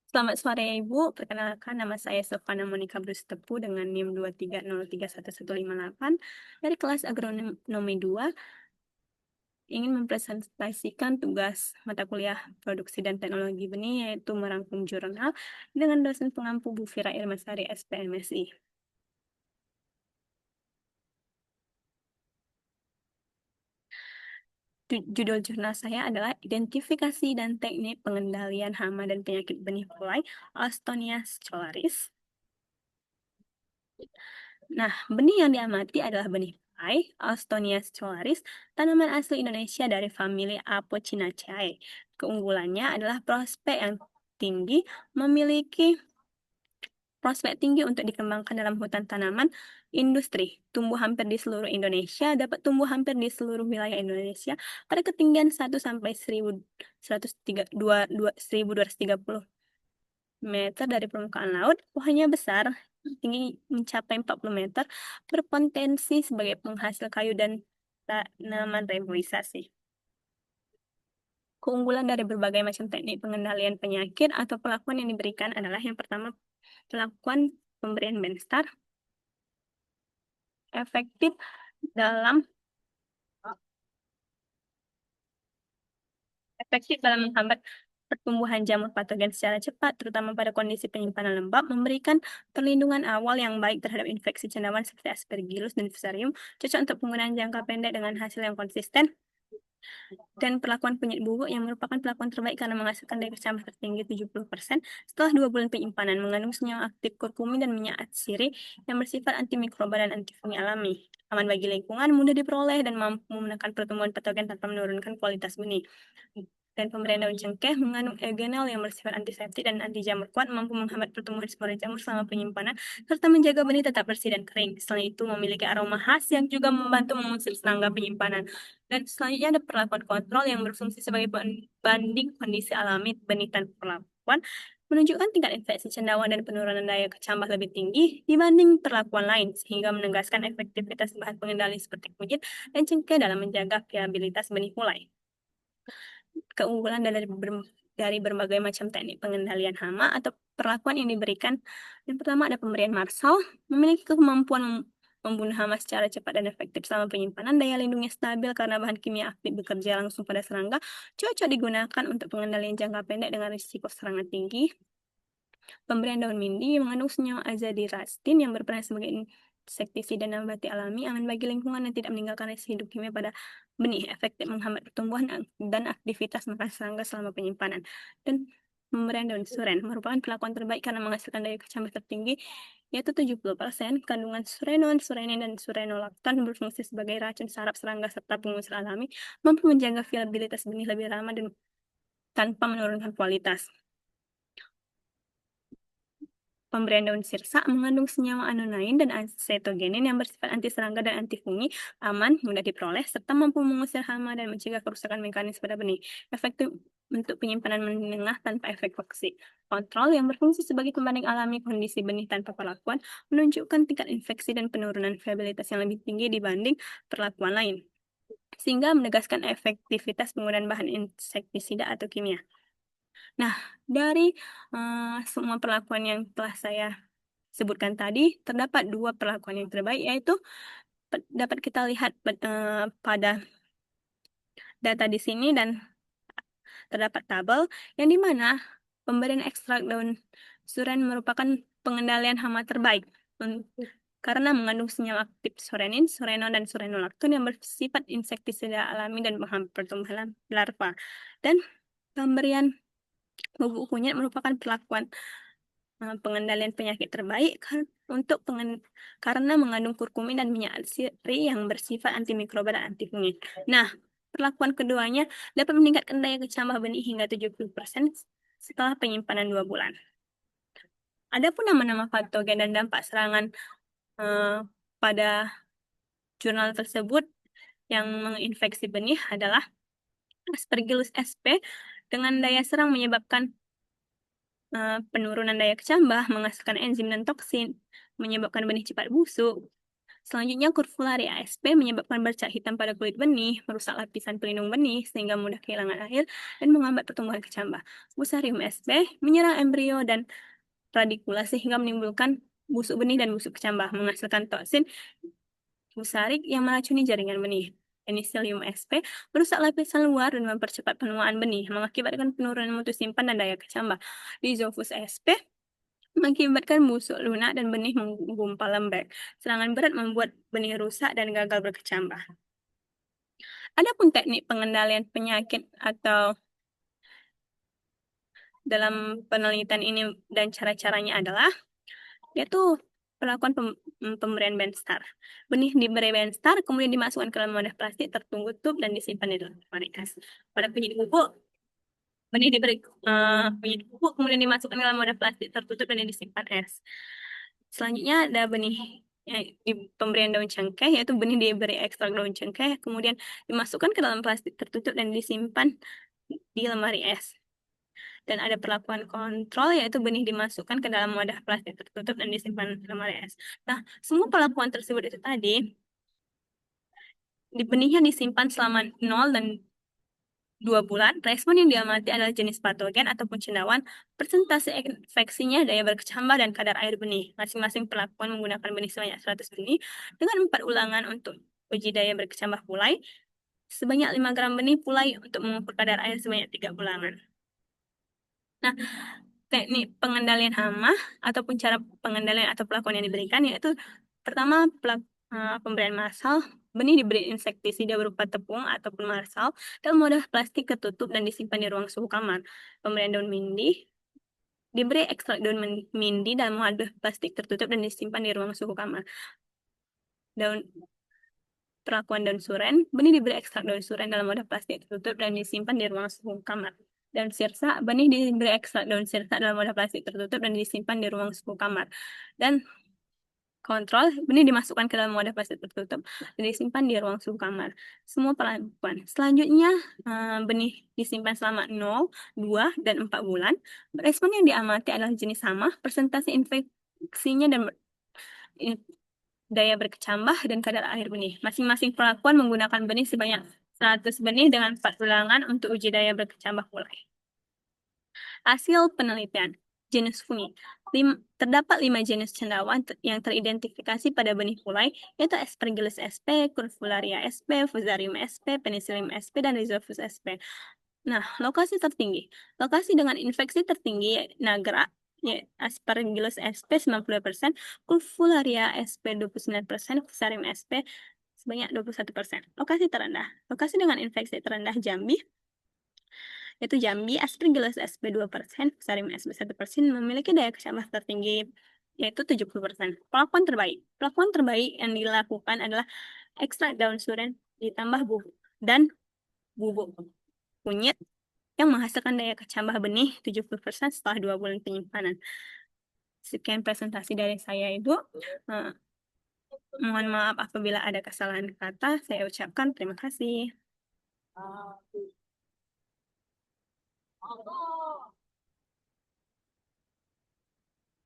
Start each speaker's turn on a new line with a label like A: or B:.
A: Selamat sore Ibu, perkenalkan nama saya Sofana Monica Brustepu dengan NIM 230311158 dari kelas Agronomi 2, ingin mempresentasikan tugas mata kuliah Produksi dan Teknologi Benih yaitu merangkum jurnal dengan dosen pengampu Bu Fira Irmasari SPMSI. Judul jurnal saya adalah Identifikasi dan Teknik Pengendalian Hama dan Penyakit Benih Pulai Alstonia scholaris. Nah, benih yang diamati adalah benih pai, Alstonia scholaris, tanaman asli Indonesia dari famili Apocynaceae. Keunggulannya adalah memiliki prospek tinggi untuk dikembangkan dalam hutan tanaman industri. Tumbuh hampir di seluruh Indonesia, dapat tumbuh hampir di seluruh wilayah Indonesia pada ketinggian 1 sampai 1230 meter dari permukaan laut. Pohonnya besar, tinggi mencapai 40 meter, berpotensi sebagai penghasil kayu dan tanaman reboisasi. Keunggulan dari berbagai macam teknik pengendalian penyakit atau perlakuan yang diberikan adalah yang pertama, perlakuan pemberian Benstar efektif dalam menghambat pertumbuhan jamur patogen secara cepat, terutama pada kondisi penyimpanan lembab, memberikan perlindungan awal yang baik terhadap infeksi cendawan seperti Aspergillus dan Fusarium, cocok untuk penggunaan jangka pendek dengan hasil yang konsisten, dan perlakuan kunyit bubuk yang merupakan perlakuan terbaik karena menghasilkan daya kecambah tertinggi 70% setelah 2 bulan penyimpanan, mengandung senyawa aktif kurkumin dan minyak atsiri yang bersifat antimikroba dan antifungi alami, aman bagi lingkungan, mudah diperoleh, dan mampu menekan pertumbuhan patogen tanpa menurunkan kualitas benih. Dan pemberian daun cengkeh mengandung eugenol yang bersifat antiseptik dan anti jamur kuat, mampu menghambat pertumbuhan spora jamur selama penyimpanan, serta menjaga benih tetap bersih dan kering. Selain itu, memiliki aroma khas yang juga membantu mengusir serangga penyimpanan. Dan selanjutnya ada perlakuan kontrol yang berfungsi sebagai banding kondisi alami benih tanpa perlakuan, menunjukkan tingkat infeksi cendawan dan penurunan daya kecambah lebih tinggi dibanding perlakuan lain, sehingga menegaskan efektivitas bahan pengendali seperti kunyit dan cengkeh dalam menjaga viabilitas benih mulai. Keunggulan dari berbagai macam teknik pengendalian hama atau perlakuan yang diberikan. Yang pertama ada pemberian Marsal, memiliki kemampuan membunuh hama secara cepat dan efektif selama penyimpanan, daya lindungnya stabil karena bahan kimia aktif bekerja langsung pada serangga, cocok digunakan untuk pengendalian jangka pendek dengan risiko serangan tinggi. Pemberian daun mindi mengandung senyawa azadirachtin yang berperan sebagai insektisida nabati alami, aman bagi lingkungan dan tidak meninggalkan residu kimia pada benih, efektif menghambat pertumbuhan dan aktivitas makan serangga selama penyimpanan. Dan pemberian daun suren merupakan perlakuan terbaik karena menghasilkan daya kecambah tertinggi, yaitu 70%. Kandungan surenon, surenin, dan surenolakton berfungsi sebagai racun saraf serangga serta pengusir alami, mampu menjaga viabilitas benih lebih lama dan tanpa menurunkan kualitas. Pemberian daun sirsa mengandung senyawa anonain dan acetogenin yang bersifat anti serangga dan anti fungi, aman, mudah diperoleh, serta mampu mengusir hama dan mencegah kerusakan mekanis pada benih. Efektif untuk penyimpanan menengah tanpa efek toksik. Kontrol yang berfungsi sebagai pembanding alami kondisi benih tanpa perlakuan menunjukkan tingkat infeksi dan penurunan viabilitas yang lebih tinggi dibanding perlakuan lain, sehingga menegaskan efektivitas penggunaan bahan insektisida atau kimia. Nah, dari semua perlakuan yang telah saya sebutkan tadi, terdapat 2 perlakuan yang terbaik, yaitu dapat kita lihat pada data di sini, dan terdapat tabel yang dimana pemberian ekstrak daun suren merupakan pengendalian hama terbaik karena mengandung senyawa aktif surenin, surenon, dan surenolakton yang bersifat insektisida alami dan menghambat pertumbuhan larva. Dan pemberian bubuk kunyit merupakan perlakuan pengendalian penyakit terbaik karena mengandung kurkumin dan minyak atsiri yang bersifat antimikroba dan antifungi. Nah, perlakuan keduanya dapat meningkatkan daya kecambah benih hingga 70% setelah penyimpanan 2 bulan. Adapun nama-nama patogen dan dampak serangan pada jurnal tersebut yang menginfeksi benih adalah Aspergillus sp dengan daya serang menyebabkan penurunan daya kecambah, menghasilkan enzim dan toksin, menyebabkan benih cepat busuk, Selanjutnya, Curvularia ASP menyebabkan bercak hitam pada kulit benih, merusak lapisan pelindung benih sehingga mudah kehilangan air, dan menghambat pertumbuhan kecambah. Fusarium SP menyerang embrio dan radikula sehingga menimbulkan busuk benih dan busuk kecambah, menghasilkan toksin fusarik yang meracuni jaringan benih. Penicillium SP merusak lapisan luar dan mempercepat penuaan benih, mengakibatkan penurunan mutu simpan dan daya kecambah. Rhizopus SP mengakibatkan busuk lunak dan benih menggumpal lembek. Serangan berat membuat benih rusak dan gagal berkecambah. Adapun teknik pengendalian penyakit atau dalam penelitian ini dan cara-caranya adalah yaitu perlakuan pemberian Benstar. Benih diberi Benstar, kemudian dimasukkan ke dalam wadah plastik tertutup dan disimpan di dalam lemari es. Pada penyidik pupuk, benih diberi penyidik pupuk, kemudian dimasukkan ke dalam wadah plastik tertutup dan disimpan es. Selanjutnya ada benih di pemberian daun cengkeh, yaitu benih diberi ekstrak daun cengkeh, kemudian dimasukkan ke dalam plastik tertutup dan disimpan di lemari es. Dan ada perlakuan kontrol, yaitu benih dimasukkan ke dalam wadah plastik tertutup dan disimpan di lemari es. Nah, semua perlakuan tersebut itu tadi, di benihnya disimpan selama 0 dan 2 bulan, respon yang diamati adalah jenis patogen ataupun cendawan, persentase infeksinya, daya berkecambah, dan kadar air benih. Masing-masing perlakuan menggunakan benih sebanyak 100 benih, dengan 4 ulangan untuk uji daya berkecambah pulai, sebanyak 5 gram benih pulai untuk mengukur kadar air sebanyak 3 ulangan. Nah, teknik pengendalian hama ataupun cara pengendalian atau pelakuan yang diberikan yaitu pertama pemberian massal, benih diberi insektisida berupa tepung ataupun marsal dalam wadah plastik tertutup dan disimpan di ruang suhu kamar. Pemberian daun mindi diberi ekstrak daun mindi dalam wadah plastik tertutup dan disimpan di ruang suhu kamar. Perlakuan daun suren, benih diberi ekstrak daun suren dalam wadah plastik tertutup dan disimpan di ruang suhu kamar. Daun sirsa, benih diberi ekstrak daun sirsa dalam wadah plastik tertutup dan disimpan di ruang suhu kamar. Dan kontrol, benih dimasukkan ke dalam wadah plastik tertutup dan disimpan di ruang suhu kamar. Semua perlakuan. Selanjutnya, benih disimpan selama 0, 2, dan 4 bulan. Respon yang diamati adalah jenis hama, persentase infeksinya, dan daya berkecambah dan kadar air benih. Masing-masing perlakuan menggunakan benih sebanyak 100 benih dengan 4 ulangan untuk uji daya berkecambah pulai. Hasil penelitian. Genus fungi. Terdapat 5 jenis cendawan yang teridentifikasi pada benih pulai, yaitu Aspergillus sp, Curvularia sp, Fusarium sp, Penicillium sp, dan Rhizopus sp. Nah, lokasi tertinggi. Lokasi dengan infeksi tertinggi Nagra, ya, Aspergillus sp 90%, Curvularia sp 29%, Fusarium sp sebanyak 21%. Lokasi terendah. Lokasi dengan infeksi terendah Jambi, yaitu Jambi, Aspergillus sp 2%, Fusarium sp 1%, memiliki daya kecambah tertinggi, yaitu 70%. Perlakuan terbaik. Perlakuan terbaik yang dilakukan adalah ekstrak daun suren ditambah bubuk dan bubuk kunyit yang menghasilkan daya kecambah benih 70% setelah 2 bulan penyimpanan. Sekian presentasi dari saya, Ibu. Mohon maaf apabila ada kesalahan kata. Saya ucapkan terima kasih.